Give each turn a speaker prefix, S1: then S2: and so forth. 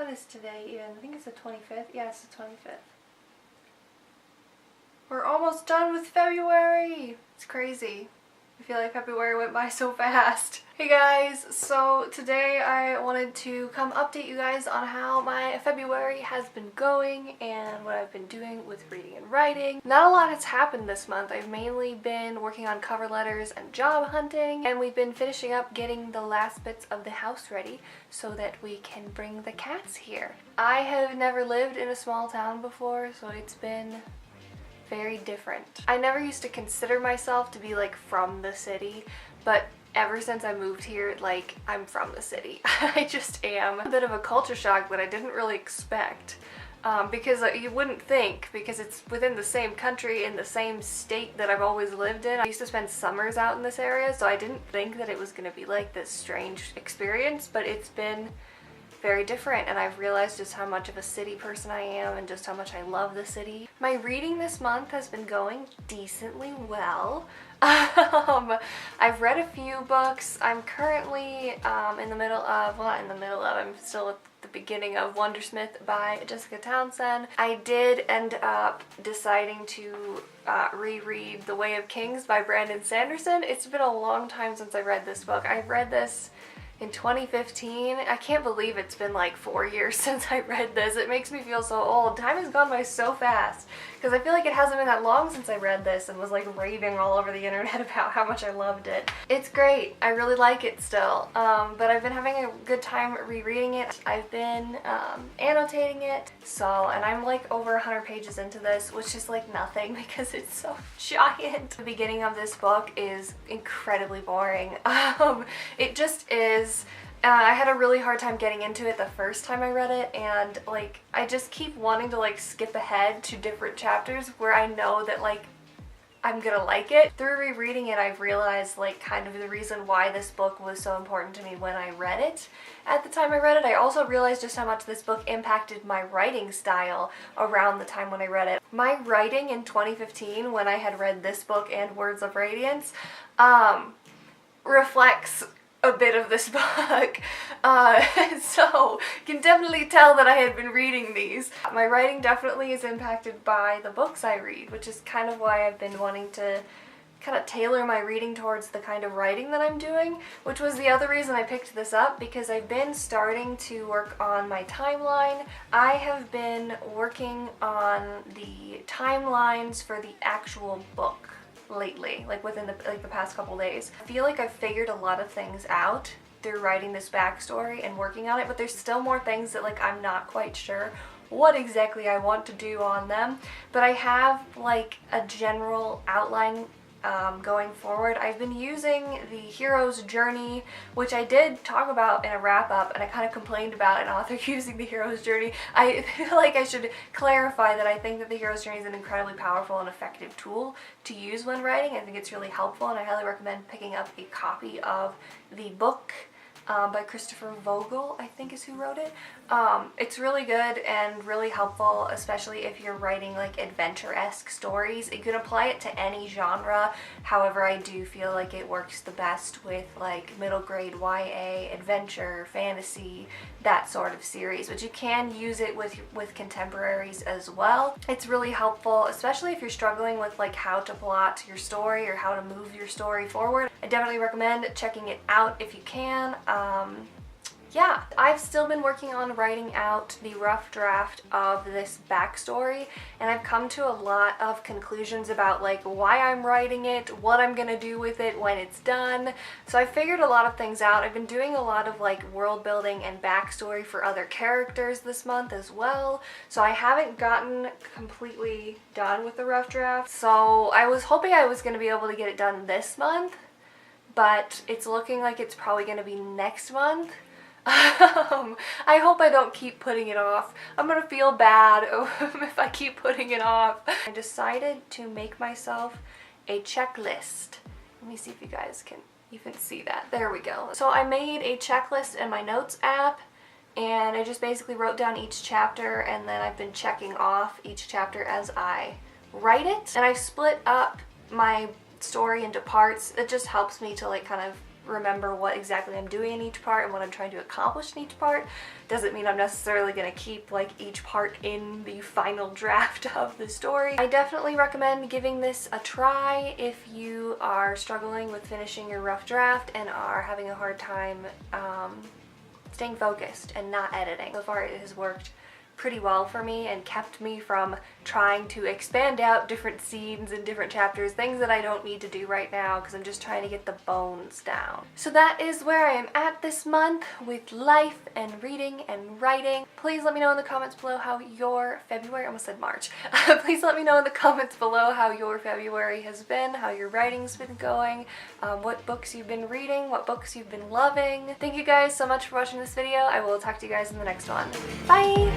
S1: What is today even? I think it's the 25th. Yeah, it's the 25th. We're almost done with February. It's crazy. I feel like February went by so fast. Hey guys, so today I wanted to come update you guys on how my February has been going and what I've been doing with reading and writing. Not a lot has happened this month. I've mainly been working on cover letters and job hunting, and we've been finishing up getting the last bits of the house ready so that we can bring the cats here. I have never lived in a small town before, so it's been very different. I never used to consider myself to be like from the city, but ever since I moved here, like, I'm from the city. I just am. A bit of a culture shock that I didn't really expect. Because you wouldn't think, because it's within the same country, in the same state that I've always lived in. I used to spend summers out in this area, so I didn't think that it was going to be like this strange experience, but it's been very different, and I've realized just how much of a city person I am and just how much I love the city. My reading this month has been going decently well. I've read a few books. I'm currently in the middle of, well, not in the middle of, I'm still at the beginning of Wondersmith by Jessica Townsend. I did end up deciding to reread The Way of Kings by Brandon Sanderson. It's been a long time since I read this book. I read this in 2015. I can't believe it's been like 4 years since I read this. It makes me feel so old. Time has gone by so fast because I feel like it hasn't been that long since I read this and was like raving all over the internet about how much I loved it. It's great. I really like it still, but I've been having a good time rereading it. I've been annotating it, and I'm like over 100 pages into this, which is like nothing because it's so giant. The beginning of this book is incredibly boring. It just is. I had a really hard time getting into it the first time I read it, and like I just keep wanting to like skip ahead to different chapters where I know that like I'm gonna like it. Through rereading it, I've realized like kind of the reason why this book was so important to me when I read it. At the time I read it, I also realized just how much this book impacted my writing style around the time when I read it. My writing in 2015, when I had read this book and Words of Radiance, reflects a bit of this book, so you can definitely tell that I had been reading these. My writing definitely is impacted by the books I read, which is kind of why I've been wanting to kind of tailor my reading towards the kind of writing that I'm doing, which was the other reason I picked this up, because I've been starting to work on my timeline. I have been working on the timelines for the actual book lately, like within the past couple days. I feel like I've figured a lot of things out through writing this backstory and working on it, but there's still more things that like I'm not quite sure what exactly I want to do on them. But I have like a general outline going forward. I've been using the hero's journey, which I did talk about in a wrap-up, and I kind of complained about an author using the hero's journey. I feel like I should clarify that I think that the hero's journey is an incredibly powerful and effective tool to use when writing. I think it's really helpful, and I highly recommend picking up a copy of the book by Christopher Vogler, I think is who wrote it. It's really good and really helpful, especially if you're writing like adventure-esque stories. You can apply it to any genre. However, I do feel like it works the best with like middle grade YA, adventure, fantasy, that sort of series, but you can use it with contemporaries as well. It's really helpful, especially if you're struggling with like how to plot your story or how to move your story forward. I definitely recommend checking it out if you can. Yeah, I've still been working on writing out the rough draft of this backstory, and I've come to a lot of conclusions about like why I'm writing it, what I'm gonna do with it when it's done. So I figured a lot of things out. I've been doing a lot of like world building and backstory for other characters this month as well, so I haven't gotten completely done with the rough draft. So I was hoping I was gonna be able to get it done this month, but it's looking like it's probably gonna be next month. I hope I don't keep putting it off. I'm gonna feel bad if I keep putting it off. I decided to make myself a checklist. Let me see if you guys can even see that. There we go. So I made a checklist in my notes app, and I just basically wrote down each chapter, and then I've been checking off each chapter as I write it. And I've split up my story into parts. It just helps me to like kind of remember what exactly I'm doing in each part and what I'm trying to accomplish in each part. Doesn't mean I'm necessarily going to keep like each part in the final draft of the story. I definitely recommend giving this a try if you are struggling with finishing your rough draft and are having a hard time staying focused and not editing. So far it has worked pretty well for me and kept me from trying to expand out different scenes and different chapters, things that I don't need to do right now because I'm just trying to get the bones down. So that is where I am at this month with life and reading and writing. Please let me know in the comments below how your February, I almost said March. Please let me know in the comments below how your February has been, how your writing's been going, what books you've been reading, what books you've been loving. Thank you guys so much for watching this video. I will talk to you guys in the next one. Bye!